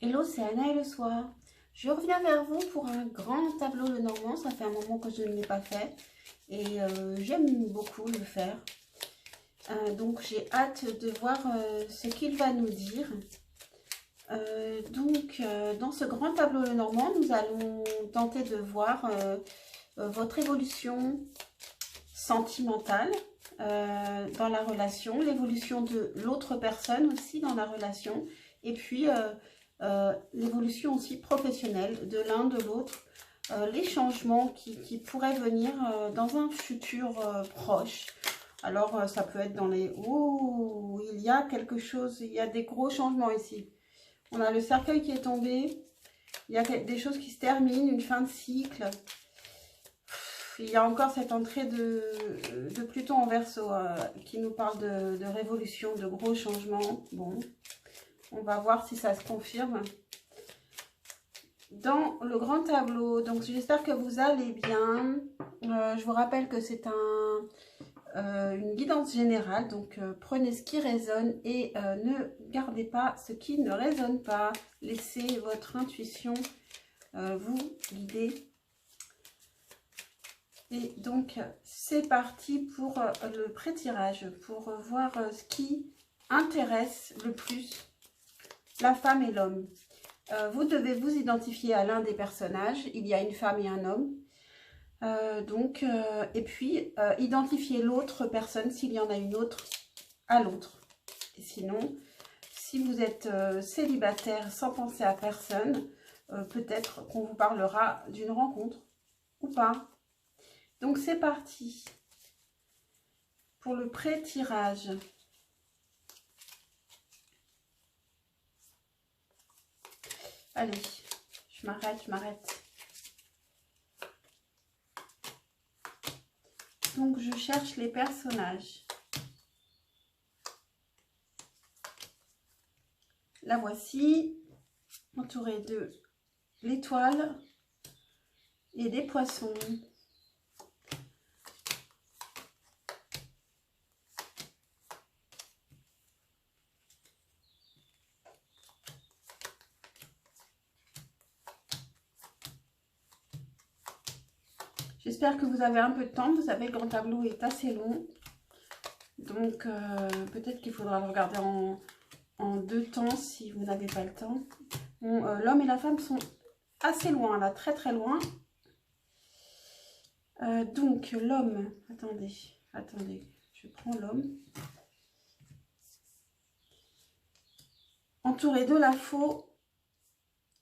Hello, c'est Anna et le soir. Je reviens vers vous pour un grand tableau Lenormand. Ça fait un moment que je ne l'ai pas fait et j'aime beaucoup le faire. Donc j'ai hâte de voir ce qu'il va nous dire. Dans ce grand tableau Lenormand, nous allons tenter de voir votre évolution sentimentale dans la relation, l'évolution de l'autre personne aussi dans la relation, et puis l'évolution aussi professionnelle de l'un de l'autre, les changements qui pourraient venir dans un futur proche. Alors ça peut être dans les... Ouh, il y a quelque chose, il y a des gros changements ici. On a le cercueil qui est tombé, il y a des choses qui se terminent, une fin de cycle. Il y a encore cette entrée de Pluton en Verseau qui nous parle de révolution, de gros changements. Bon, on va voir si ça se confirme. Dans le grand tableau, donc j'espère que vous allez bien. Je vous rappelle que c'est une guidance générale, donc prenez ce qui résonne et ne gardez pas ce qui ne résonne pas. Laissez votre intuition vous guider. Et donc, c'est parti pour le pré-tirage, pour voir ce qui intéresse le plus la femme et l'homme. Vous devez vous identifier à l'un des personnages. Il y a une femme et un homme. Et puis, identifier l'autre personne, s'il y en a une autre, à l'autre. Et sinon, si vous êtes célibataire sans penser à personne, peut-être qu'on vous parlera d'une rencontre ou pas. Donc, c'est parti pour le pré-tirage. Allez, je m'arrête. Donc, je cherche les personnages. La voici, entourée de l'étoile et des poissons. J'espère que vous avez un peu de temps. Vous savez, le grand tableau est assez long. Donc, peut-être qu'il faudra le regarder en deux temps si vous n'avez pas le temps. Bon, l'homme et la femme sont assez loin, là, très très loin. Donc, l'homme... Attendez, je prends l'homme. Entouré de la faux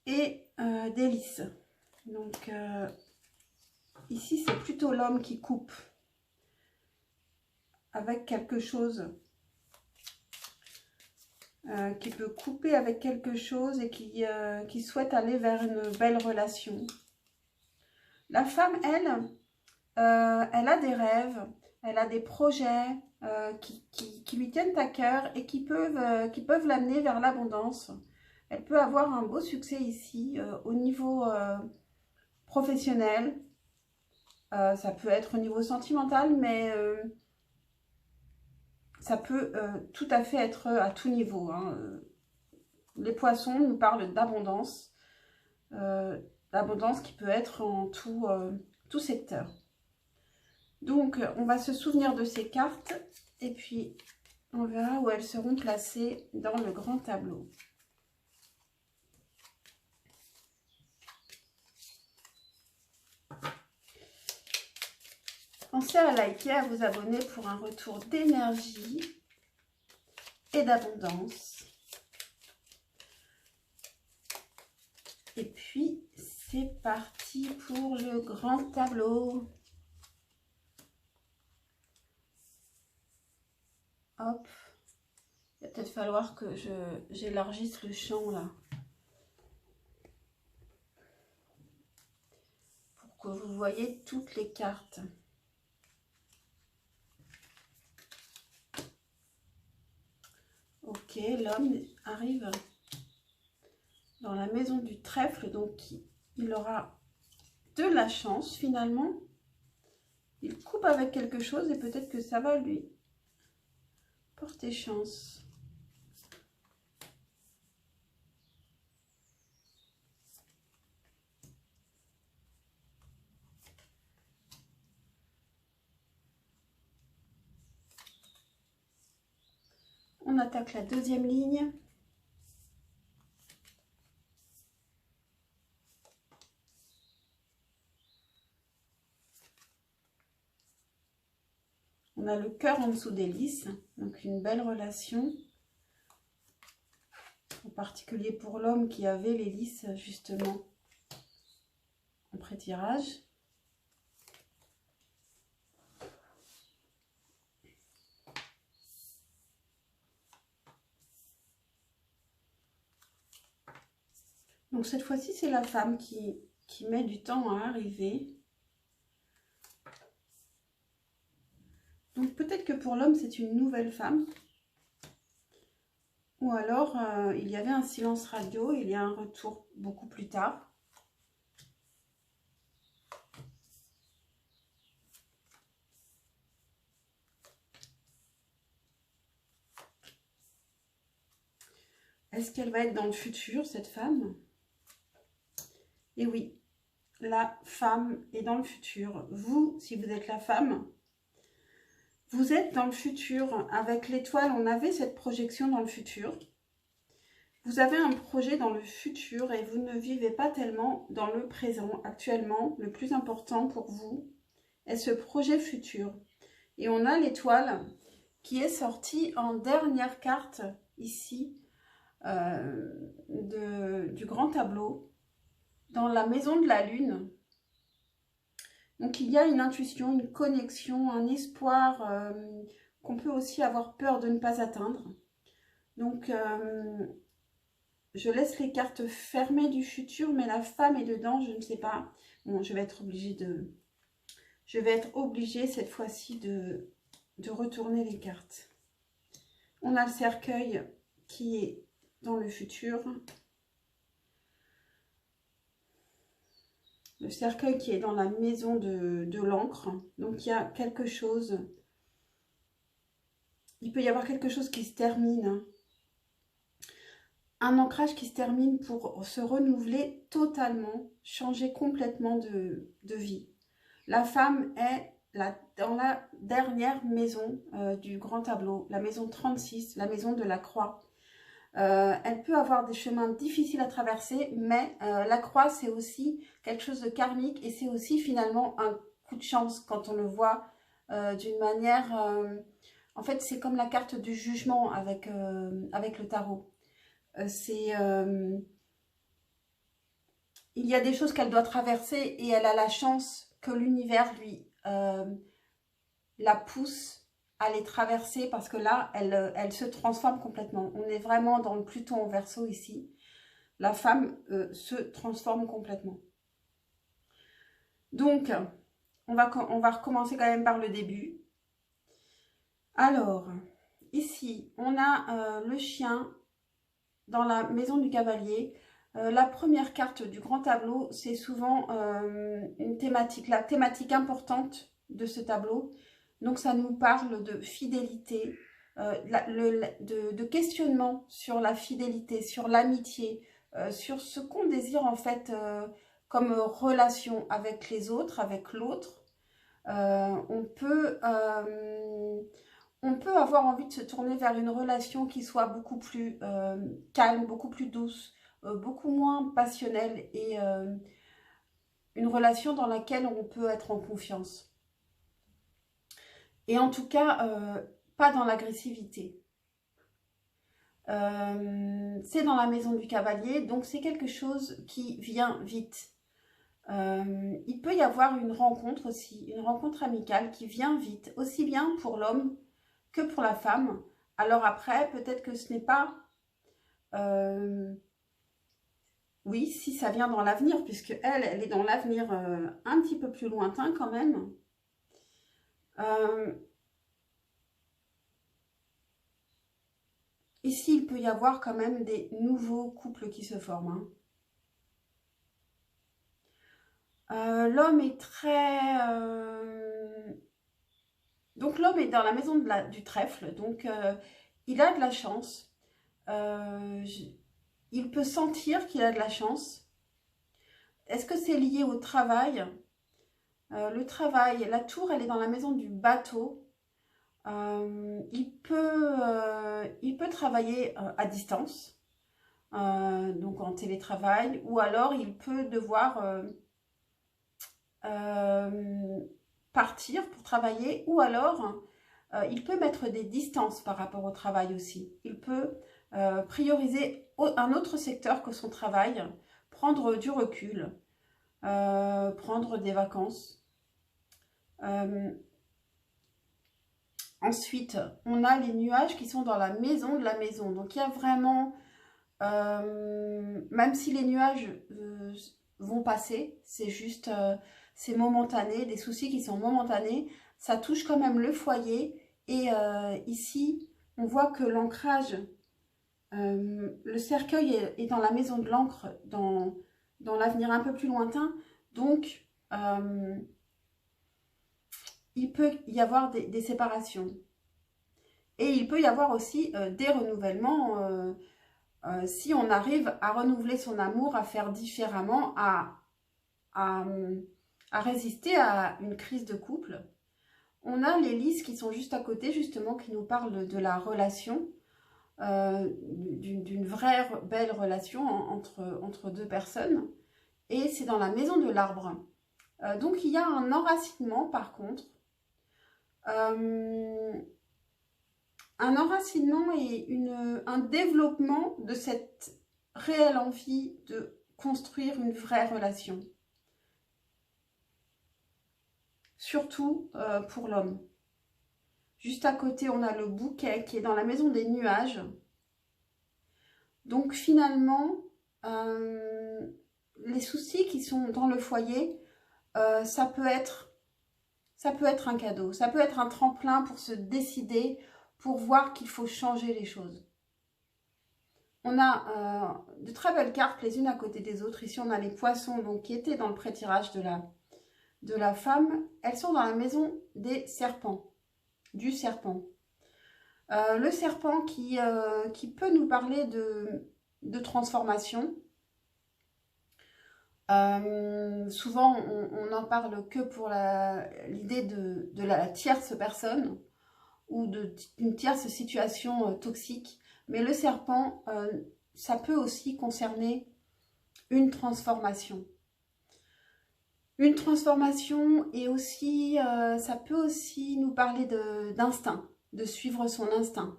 et des lys. Donc... ici, c'est plutôt l'homme qui coupe avec quelque chose, qui peut couper avec quelque chose et qui souhaite aller vers une belle relation. La femme, elle a des rêves, elle a des projets qui lui tiennent à cœur et qui peuvent l'amener vers l'abondance. Elle peut avoir un beau succès ici au niveau professionnel. Ça peut être au niveau sentimental, mais ça peut tout à fait être à tout niveau. Hein. Les poissons nous parlent d'abondance. L'abondance qui peut être en tout secteur. Donc, on va se souvenir de ces cartes et puis on verra où elles seront placées dans le grand tableau. Pensez à liker, à vous abonner pour un retour d'énergie et d'abondance. Et puis, c'est parti pour le grand tableau. Hop. Il va peut-être falloir que j'élargisse le champ là. Pour que vous voyez toutes les cartes. Ok, l'homme arrive dans la maison du trèfle, donc il aura de la chance finalement. Il coupe avec quelque chose et peut-être que ça va lui porter chance. On attaque la deuxième ligne. On a le cœur en dessous des lys, donc une belle relation. En particulier pour l'homme qui avait les lys justement en pré-tirage. Donc cette fois-ci, c'est la femme qui met du temps à arriver. Donc peut-être que pour l'homme, c'est une nouvelle femme. Ou alors, il y avait un silence radio, il y a un retour beaucoup plus tard. Est-ce qu'elle va être dans le futur, cette femme? Et oui, la femme est dans le futur. Vous, si vous êtes la femme, vous êtes dans le futur. Avec l'étoile, on avait cette projection dans le futur. Vous avez un projet dans le futur et vous ne vivez pas tellement dans le présent. Actuellement, le plus important pour vous est ce projet futur. Et on a l'étoile qui est sortie en dernière carte ici du grand tableau. Dans la maison de la lune. Donc il y a une intuition, une connexion, un espoir qu'on peut aussi avoir peur de ne pas atteindre. Donc je laisse les cartes fermées du futur, mais la femme est dedans, je ne sais pas. Bon, je vais être obligée cette fois-ci de retourner les cartes. On a le cercueil qui est dans le futur. Le cercueil qui est dans la maison de l'encre. Donc, il y a quelque chose. Il peut y avoir quelque chose qui se termine. Un ancrage qui se termine pour se renouveler totalement, changer complètement de vie. La femme est dans la dernière maison du grand tableau, la maison 36, la maison de la croix. Elle peut avoir des chemins difficiles à traverser, mais la croix, c'est aussi quelque chose de karmique et c'est aussi finalement un coup de chance quand on le voit d'une manière... en fait, c'est comme la carte du jugement avec le tarot. Il y a des choses qu'elle doit traverser et elle a la chance que l'univers lui la pousse à les traverser parce que là, elle se transforme complètement. On est vraiment dans le Pluton en Verseau ici. La femme se transforme complètement. Donc, on va recommencer quand même par le début. Alors, ici, on a le chien dans la maison du cavalier. La première carte du grand tableau, c'est souvent une thématique, la thématique importante de ce tableau. Donc, ça nous parle de fidélité, de questionnement sur la fidélité, sur l'amitié, sur ce qu'on désire en fait comme relation avec les autres, avec l'autre. On peut avoir envie de se tourner vers une relation qui soit beaucoup plus calme, beaucoup plus douce, beaucoup moins passionnelle et une relation dans laquelle on peut être en confiance. Et en tout cas, pas dans l'agressivité. C'est dans la maison du cavalier, donc c'est quelque chose qui vient vite. Il peut y avoir une rencontre aussi, une rencontre amicale qui vient vite, aussi bien pour l'homme que pour la femme. Alors après, peut-être que ce n'est pas... oui, si ça vient dans l'avenir, puisque elle est dans l'avenir un petit peu plus lointain quand même. Ici, il peut y avoir quand même des nouveaux couples qui se forment. L'homme est très... Donc, l'homme est dans la maison du trèfle. Donc, il a de la chance. Il peut sentir qu'il a de la chance. Est-ce que c'est lié au travail? Le travail, la tour, elle est dans la maison du bateau. il peut travailler à distance, donc en télétravail, ou alors il peut devoir partir pour travailler, ou alors il peut mettre des distances par rapport au travail aussi. Il peut prioriser un autre secteur que son travail, prendre du recul, prendre des vacances. Ensuite, on a les nuages qui sont dans la maison de la maison. Donc, il y a vraiment, même si les nuages vont passer, c'est juste, c'est momentané, des soucis qui sont momentanés, ça touche quand même le foyer. Et ici, on voit que l'ancrage, le cercueil est dans la maison de l'encre, dans l'avenir un peu plus lointain. Donc, il peut y avoir des séparations. Et il peut y avoir aussi des renouvellements si on arrive à renouveler son amour, à faire différemment, à résister à une crise de couple. On a les lys qui sont juste à côté, justement, qui nous parlent de la relation, d'une vraie belle relation entre deux personnes. Et c'est dans la maison de l'arbre. Donc, il y a un enracinement, par contre. Un enracinement et un développement de cette réelle envie de construire une vraie relation. Surtout pour l'homme. Juste à côté, on a le bouquet qui est dans la maison des nuages. Donc finalement, les soucis qui sont dans le foyer, ça peut être un cadeau. Ça peut être un tremplin pour se décider, pour voir qu'il faut changer les choses. On a de très belles cartes les unes à côté des autres. Ici, on a les poissons donc, qui étaient dans le pré-tirage de la femme. Elles sont dans la maison des serpents, du serpent. Le serpent qui peut nous parler de transformation. Souvent, on n'en parle que pour l'idée de la tierce personne ou d'une tierce situation toxique. Mais le serpent, ça peut aussi concerner une transformation. Une transformation et aussi, ça peut aussi nous parler d'instinct, de suivre son instinct.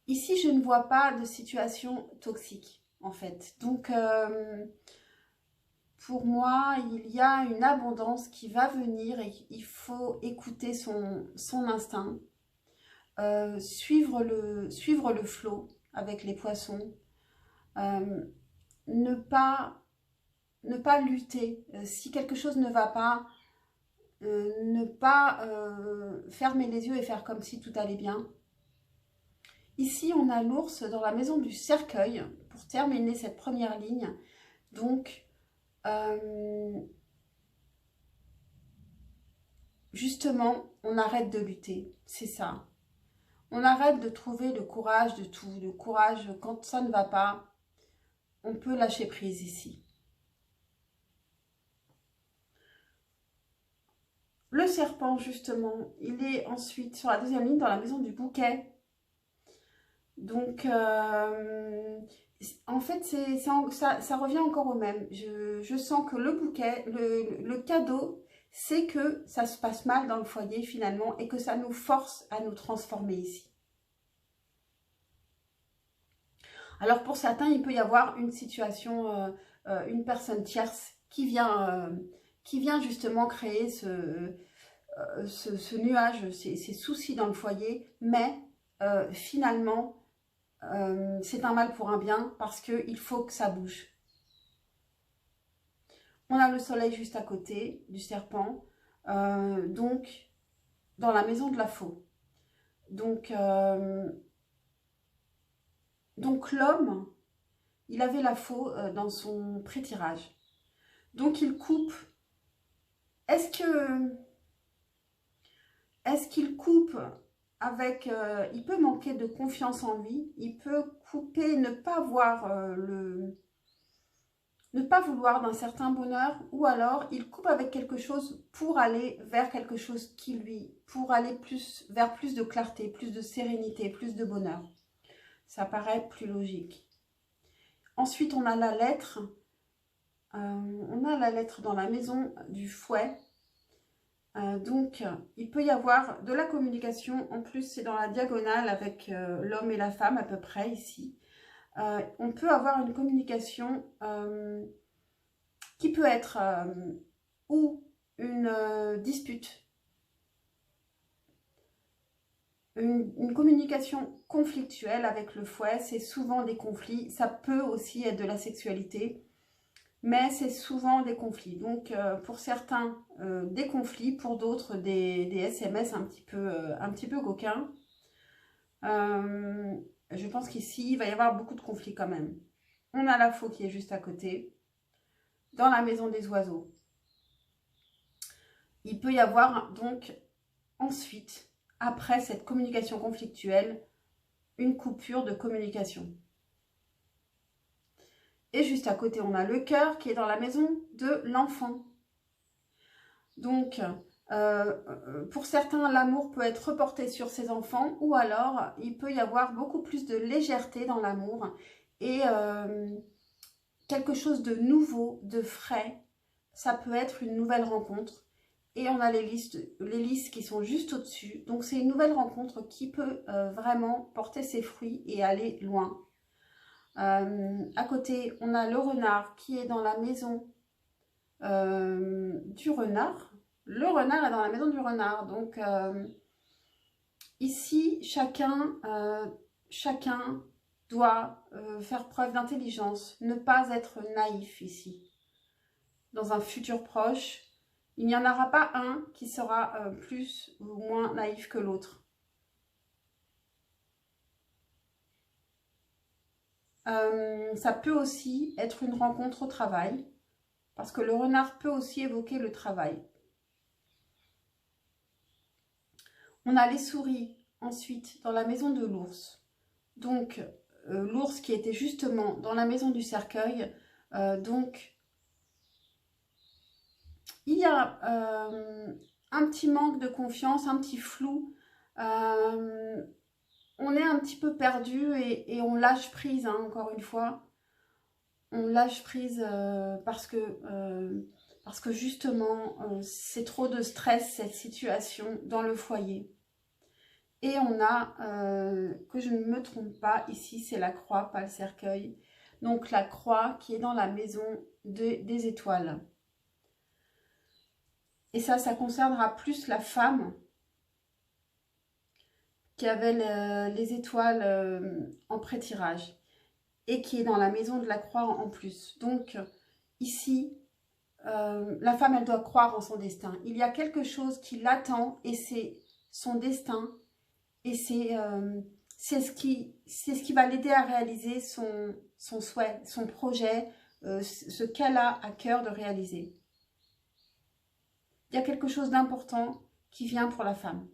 Ici, je ne vois pas de situation toxique, en fait. Donc, pour moi, il y a une abondance qui va venir et il faut écouter son instinct, suivre le flot avec les poissons, ne pas lutter. Si quelque chose ne va pas, ne pas fermer les yeux et faire comme si tout allait bien. Ici, on a l'ours dans la maison du cercueil pour terminer cette première ligne. Donc, justement, on arrête de lutter, c'est ça. On arrête de trouver le courage de tout, le courage quand ça ne va pas. On peut lâcher prise ici. Le serpent, justement, il est ensuite sur la deuxième ligne dans la maison du bouquet. Donc, en fait, ça revient encore au même. Je sens que le bouquet, le cadeau, c'est que ça se passe mal dans le foyer finalement et que ça nous force à nous transformer ici. Alors, pour certains, il peut y avoir une situation, une personne tierce qui vient justement créer ce nuage, ces soucis dans le foyer, mais finalement, c'est un mal pour un bien parce qu'il faut que ça bouge. On a le soleil juste à côté du serpent, donc dans la maison de la faux. Donc l'homme, il avait la faux dans son pré-tirage. Donc il coupe. Est-ce qu'il coupe avec, il peut manquer de confiance en lui, il peut couper, ne pas voir ne pas vouloir d'un certain bonheur, ou alors il coupe avec quelque chose pour aller vers quelque chose qui lui, pour aller vers plus de clarté, plus de sérénité, plus de bonheur. Ça paraît plus logique. Ensuite, on a la lettre. On a la lettre dans la maison du fouet. Donc, il peut y avoir de la communication. En plus, c'est dans la diagonale avec l'homme et la femme à peu près ici. On peut avoir une communication qui peut être ou une dispute, une communication conflictuelle avec le fouet. C'est souvent des conflits. Ça peut aussi être de la sexualité, mais c'est souvent des conflits. Donc, pour certains, des conflits, pour d'autres, des SMS un petit peu coquins. Je pense qu'ici, il va y avoir beaucoup de conflits quand même. On a la faux qui est juste à côté, dans la maison des oiseaux. Il peut y avoir donc ensuite, après cette communication conflictuelle, une coupure de communication. Et juste à côté, on a le cœur qui est dans la maison de l'enfant. Donc, pour certains, l'amour peut être reporté sur ses enfants, ou alors il peut y avoir beaucoup plus de légèreté dans l'amour et quelque chose de nouveau, de frais. Ça peut être une nouvelle rencontre. Et on a les listes qui sont juste au-dessus. Donc, c'est une nouvelle rencontre qui peut vraiment porter ses fruits et aller loin. À côté, on a le renard qui est dans la maison du renard. Le renard est dans la maison du renard. Donc, ici, chacun doit faire preuve d'intelligence, ne pas être naïf ici. Dans un futur proche, il n'y en aura pas un qui sera plus ou moins naïf que l'autre. Ça peut aussi être une rencontre au travail, parce que le renard peut aussi évoquer le travail. On a les souris ensuite dans la maison de l'ours. Donc, l'ours qui était justement dans la maison du cercueil. Donc, il y a un petit manque de confiance, un petit flou. On est un petit peu perdu et on lâche prise, hein, encore une fois. On lâche prise parce que justement, c'est trop de stress, cette situation dans le foyer. Et on a, que je ne me trompe pas, ici c'est la croix, pas le cercueil. Donc la croix qui est dans la maison des étoiles. Et ça concernera plus la femme qui avait les étoiles en pré-tirage. Et qui est dans la maison de la croix en plus. Donc ici, la femme, elle doit croire en son destin. Il y a quelque chose qui l'attend et c'est son destin. Et c'est ce qui va l'aider à réaliser son souhait, son projet, ce qu'elle a à cœur de réaliser. Il y a quelque chose d'important qui vient pour la femme.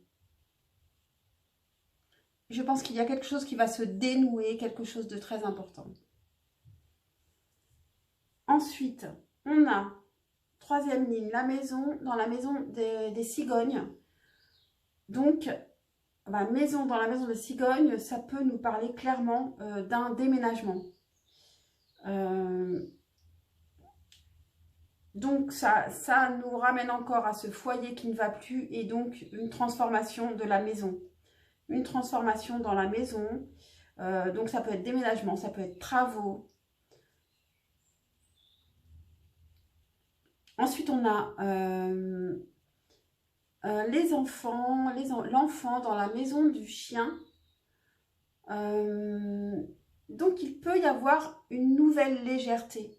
Je pense qu'il y a quelque chose qui va se dénouer, quelque chose de très important. Ensuite, on a, troisième ligne, la maison, dans la maison des cigognes. Donc, maison dans la maison des cigognes, ça peut nous parler clairement d'un déménagement. Donc, ça nous ramène encore à ce foyer qui ne va plus et donc une transformation de la maison. Une transformation dans la maison. Donc, ça peut être déménagement, ça peut être travaux. Ensuite, on a les enfants, l'enfant dans la maison du chien. Donc, il peut y avoir une nouvelle légèreté.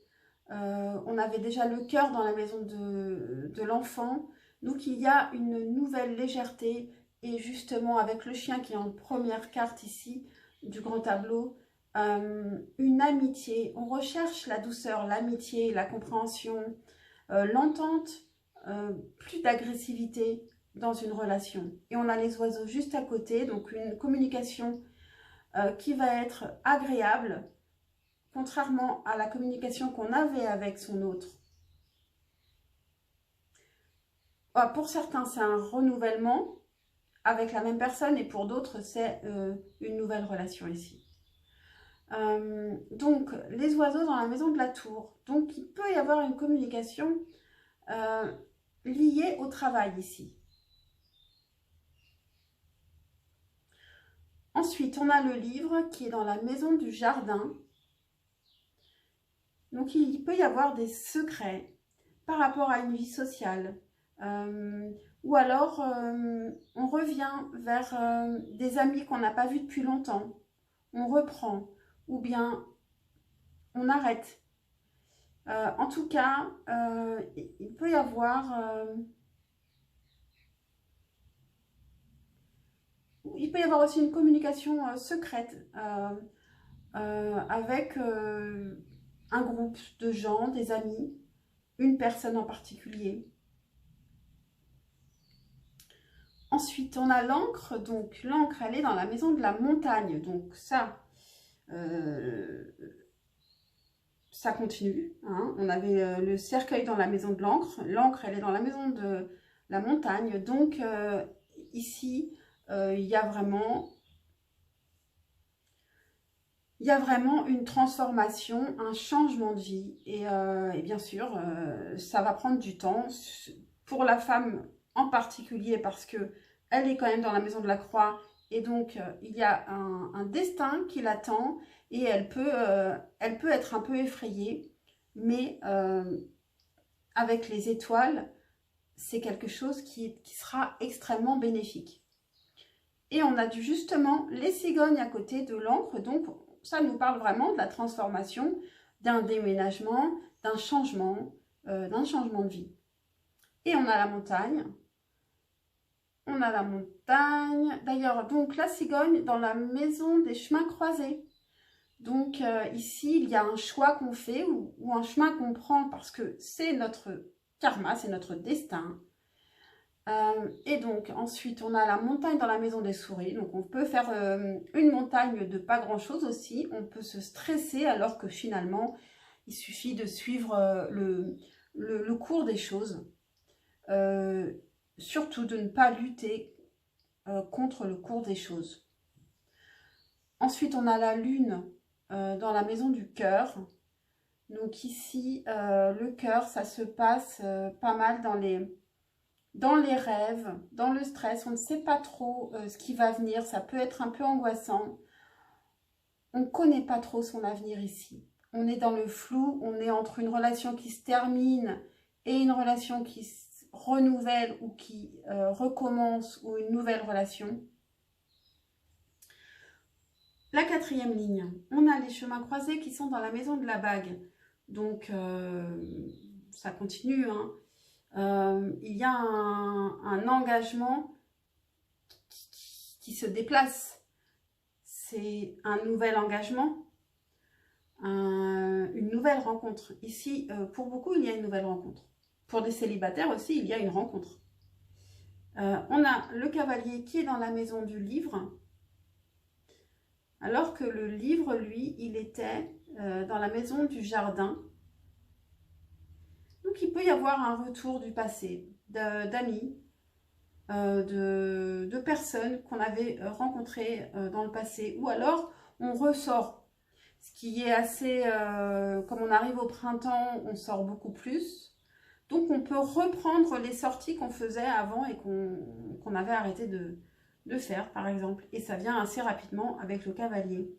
On avait déjà le cœur dans la maison de l'enfant. Donc, il y a une nouvelle légèreté. Et justement, avec le chien qui est en première carte ici, du grand tableau, une amitié. On recherche la douceur, l'amitié, la compréhension, l'entente, plus d'agressivité dans une relation. Et on a les oiseaux juste à côté, donc une communication qui va être agréable, contrairement à la communication qu'on avait avec son autre. Pour certains, c'est un renouvellement avec la même personne et pour d'autres, c'est une nouvelle relation ici. Donc, les oiseaux dans la maison de la tour. Donc, il peut y avoir une communication liée au travail ici. Ensuite, on a le livre qui est dans la maison du jardin. Donc, il peut y avoir des secrets par rapport à une vie sociale. Ou alors, on revient vers des amis qu'on n'a pas vus depuis longtemps. On reprend. Ou bien, on arrête. En tout cas, il peut y avoir... il peut y avoir aussi une communication secrète avec un groupe de gens, des amis, une personne en particulier. Ensuite, on a l'encre. Donc, l'encre, elle est dans la maison de la montagne. Donc, ça continue. Hein. On avait le cercueil dans la maison de l'encre. L'encre, elle est dans la maison de la montagne. Donc, ici, il y a vraiment une transformation, un changement de vie. Et bien sûr, ça va prendre du temps. Pour la femme en particulier, parce que elle est quand même dans la maison de la croix. Et donc, il y a un destin qui l'attend. Et elle peut être un peu effrayée. Mais avec les étoiles, c'est quelque chose qui sera extrêmement bénéfique. Et on a justement les cigognes à côté de l'encre. Donc, ça nous parle vraiment de la transformation, d'un déménagement, d'un changement de vie. Et on a la montagne. On a la montagne. D'ailleurs, donc la cigogne dans la maison des chemins croisés. Donc ici, il y a un choix qu'on fait ou un chemin qu'on prend parce que c'est notre karma, c'est notre destin. Et donc, ensuite, on a la montagne dans la maison des souris. Donc, on peut faire une montagne de pas grand-chose aussi. On peut se stresser alors que finalement, il suffit de suivre le cours des choses. Surtout de ne pas lutter contre le cours des choses. Ensuite, on a la lune dans la maison du cœur. Donc ici, le cœur, ça se passe pas mal dans les rêves, dans le stress. On ne sait pas trop ce qui va venir. Ça peut être un peu angoissant. On ne connaît pas trop son avenir ici. On est dans le flou. On est entre une relation qui se termine et une relation qui se renouvelle ou qui recommence ou une nouvelle relation. La quatrième ligne, on a les chemins croisés qui sont dans la maison de la bague. Donc, ça continue. Hein. Il y a un engagement qui se déplace. C'est un nouvel engagement, une nouvelle rencontre. Ici, pour beaucoup, il y a une nouvelle rencontre. Pour des célibataires aussi, il y a une rencontre. On a le cavalier qui est dans la maison du livre. Alors que le livre, lui, il était dans la maison du jardin. Donc, il peut y avoir un retour du passé, d'amis, de personnes qu'on avait rencontrées dans le passé. Ou alors, on ressort. Ce qui est assez... comme on arrive au printemps, on sort beaucoup plus. Donc, on peut reprendre les sorties qu'on faisait avant et qu'on avait arrêté de faire, par exemple. Et ça vient assez rapidement avec le cavalier.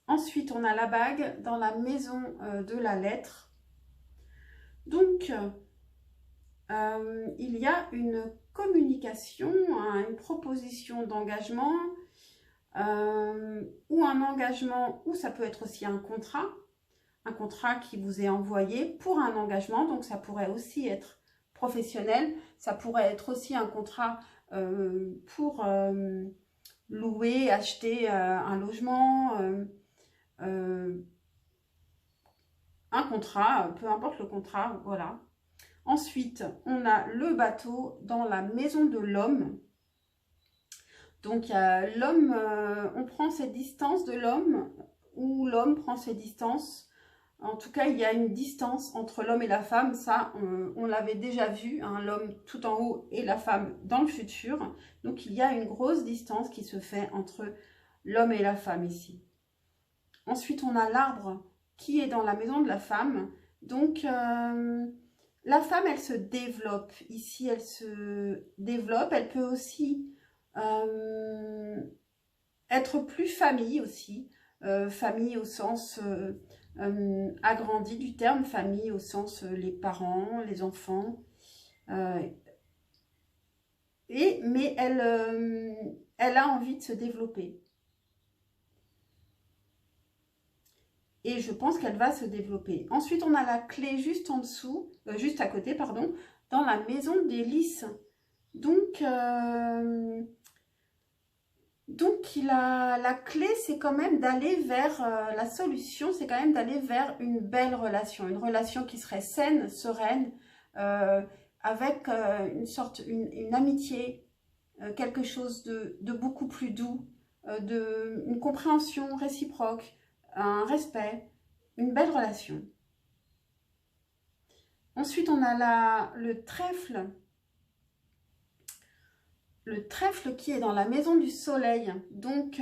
Ensuite, on a la bague dans la maison de la lettre. Donc, il y a une communication, une proposition d'engagement ou un engagement, ou ça peut être aussi un contrat qui vous est envoyé pour un engagement. Donc, ça pourrait aussi être professionnel. Ça pourrait être aussi un contrat pour louer, acheter un logement, un contrat, peu importe le contrat, voilà. Ensuite, on a le bateau dans la maison de l'homme. Donc, l'homme, on prend cette distance de l'homme où l'homme prend ses distances. En tout cas, il y a une distance entre l'homme et la femme. Ça, on l'avait déjà vu, hein, l'homme tout en haut et la femme dans le futur. Donc, il y a une grosse distance qui se fait entre l'homme et la femme ici. Ensuite, on a l'arbre qui est dans la maison de la femme. Donc, la femme, elle se développe. Ici, elle se développe. Elle peut aussi être plus famille aussi. Famille au sens agrandi du terme. Famille au sens les parents, les enfants. Mais elle a envie de se développer. Et je pense qu'elle va se développer. Ensuite, on a la clé juste en dessous, juste à côté, pardon, dans la maison des lys. Donc la clé, c'est quand même d'aller vers, la solution, c'est quand même d'aller vers une belle relation. Une relation qui serait saine, sereine, avec une amitié, quelque chose de beaucoup plus doux, une compréhension réciproque, un respect, une belle relation. Ensuite, on a le trèfle. Le trèfle qui est dans la maison du soleil. Donc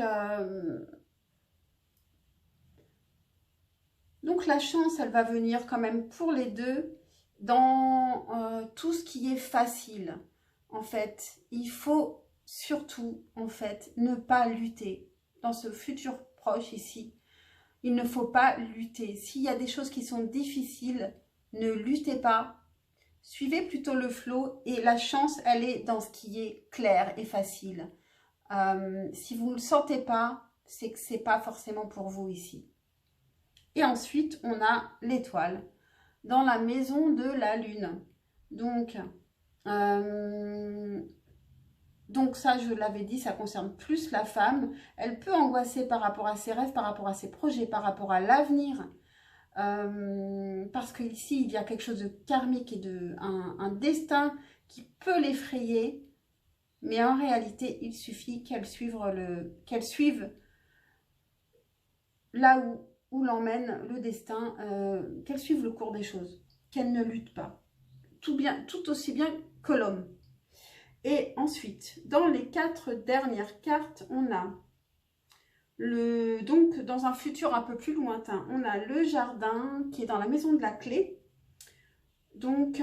la chance, elle va venir quand même pour les deux dans tout ce qui est facile. En fait, il faut surtout, en fait, ne pas lutter. Dans ce futur proche ici, il ne faut pas lutter. S'il y a des choses qui sont difficiles, ne luttez pas. Suivez plutôt le flow et la chance, elle est dans ce qui est clair et facile. Si vous ne le sentez pas, c'est que ce n'est pas forcément pour vous ici. Et ensuite, on a l'étoile dans la maison de la lune. Donc ça, je l'avais dit, ça concerne plus la femme. Elle peut angoisser par rapport à ses rêves, par rapport à ses projets, par rapport à l'avenir. Parce qu'ici, il y a quelque chose de karmique et un destin qui peut l'effrayer. Mais en réalité, il suffit qu'elle suive là où l'emmène le destin, qu'elle suive le cours des choses, qu'elle ne lutte pas. Tout aussi bien que l'homme. Et ensuite, dans les 4 dernières cartes, on a donc dans un futur un peu plus lointain, on a le jardin qui est dans la maison de la clé. Donc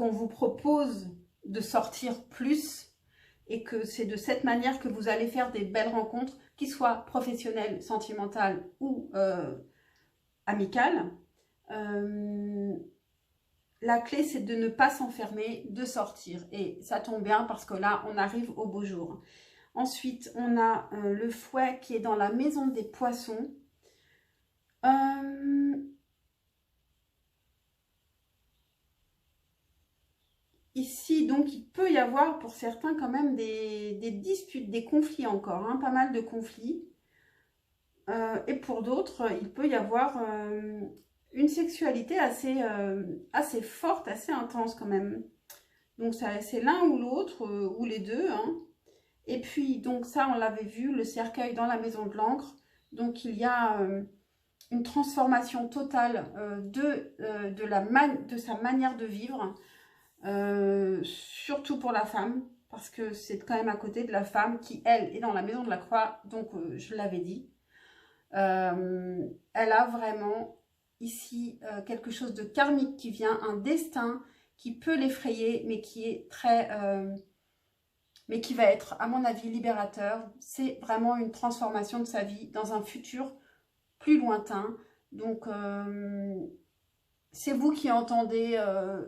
on vous propose de sortir plus et que c'est de cette manière que vous allez faire des belles rencontres, qu'ils soient professionnelles, sentimentales ou amicales. La clé, c'est de ne pas s'enfermer, de sortir. Et ça tombe bien parce que là, on arrive au beau jour. Ensuite, on a le fouet qui est dans la maison des poissons. Ici, donc, il peut y avoir pour certains quand même des disputes, des conflits encore, hein, pas mal de conflits. Et pour d'autres, il peut y avoir une sexualité assez forte, assez intense quand même. Donc c'est l'un ou l'autre, ou les deux. Hein. Et puis, donc ça, on l'avait vu, le cercueil dans la maison de l'encre. Donc il y a une transformation totale de sa manière de vivre. Surtout pour la femme, parce que c'est quand même à côté de la femme qui, elle, est dans la maison de la croix. Donc je l'avais dit. Elle a vraiment ici quelque chose de karmique qui vient, un destin qui peut l'effrayer, mais qui est mais qui va être, à mon avis, libérateur. C'est vraiment une transformation de sa vie dans un futur plus lointain. Donc, c'est vous qui entendez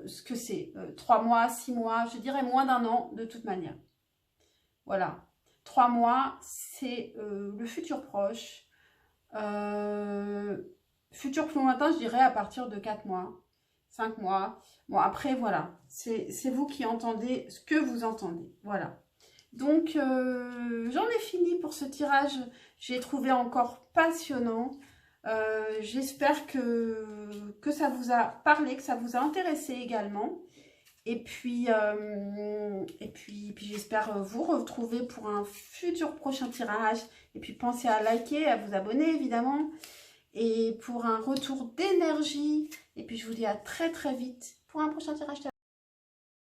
ce que c'est. 3 mois, 6 mois, je dirais moins d'1 an de toute manière. Voilà. 3 mois, c'est le futur proche. Futur plus lointain, je dirais à partir de 4 mois, 5 mois. Bon, après, voilà, c'est vous qui entendez ce que vous entendez. Voilà. Donc, j'en ai fini pour ce tirage. J'ai trouvé encore passionnant. J'espère que ça vous a parlé, que ça vous a intéressé également. Et puis j'espère vous retrouver pour un futur prochain tirage. Et puis pensez à liker, à vous abonner évidemment. Et pour un retour d'énergie. Et puis je vous dis à très très vite pour un prochain tirage.